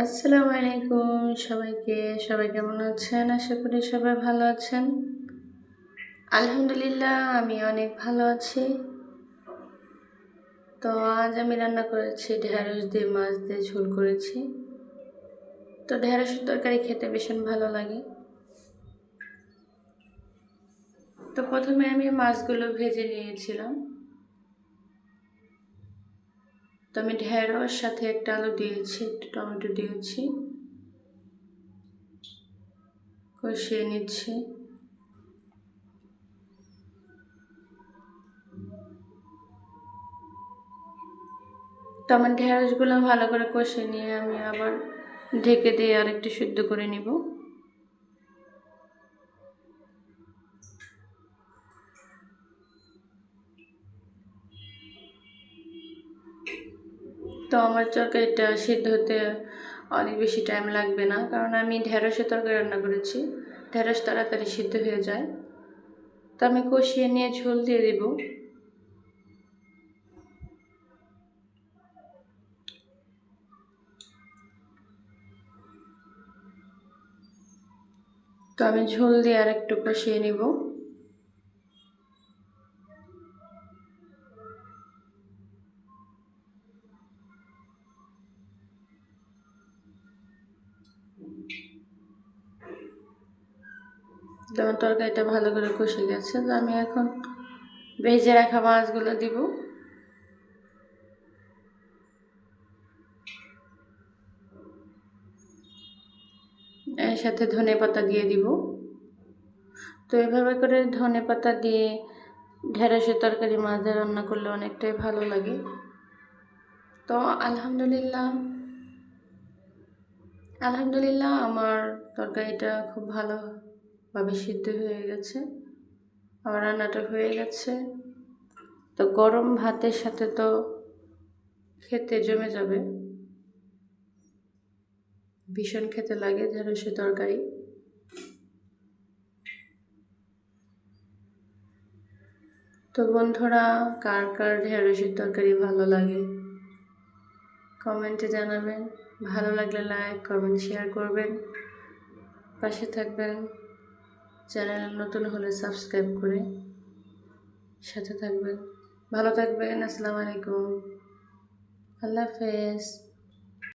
আসসালামু আলাইকুম সবাইকে। সবাই কেমন আছেন? আশা করি সবাই ভালো আছেন। আলহামদুলিল্লাহ আমি অনেক ভালো আছি। তো আজ আমি রান্না করেছি ঢেঁড়স দিয়ে মাছ দিয়ে ঝোল করেছি। তো ঢেঁড়সের তরকারি খেতে ভীষণ ভালো লাগে। তো প্রথমে আমি মাছগুলো ভেজে নিয়েছিলাম। তো আমি ঢেঁড়স সাথে একটা আলু দিয়েছি, একটু টমেটো দিয়েছি, কষিয়ে নিচ্ছি। তো আমার ঢেঁড়সগুলো ভালো করে কষে নিয়ে আমি আবার ঢেকে দিয়ে আরেকটু সিদ্ধ করে নিব। তো আমার তরকারিটা সিদ্ধ হতে অনেক বেশি টাইম লাগবে না, কারণ আমি ঢেঁড়সের তরকারি রান্না করেছি। ঢেঁড়স তাড়াতাড়ি সিদ্ধ হয়ে যায়। তো আমি কষিয়ে নিয়ে ঝোল দিয়ে দেব। তো আমি ঝোল দিয়ে আর একটু কষিয়ে নিব। তো আমার তরকারিটা ভালো করে কষে গেছে। তো আমি এখন ভেজে রাখা মাছগুলো দিব। এর সাথে ধনেপাতা দিয়ে দিব। তো এভাবে করে ধনেপাতা দিয়ে ঢেঁড়সের তরকারি মাছ দিয়ে রান্না করলে অনেকটাই ভালো লাগে। তো আলহামদুলিল্লাহ আমার তরকারিটা খুব ভালোভাবে সিদ্ধ হয়ে গেছে। আমার রান্নাটা হয়ে গেছে। তো গরম ভাতের সাথে তো খেতে জমে যাবে। ভীষণ খেতে লাগে ঢেঁড়সের তরকারি। তো বন্ধুরা, কার কার ঢেঁড়সের তরকারি ভালো লাগে কমেন্টে জানাবেন। ভালো লাগলে লাইক, কমেন্ট, শেয়ার করবেন, পাশে থাকবেন। চ্যানেল নতুন হলে সাবস্ক্রাইব করে সাথে থাকবেন। ভালো থাকবেন। আসসালামু আলাইকুম। আল্লাহ হাফেজ।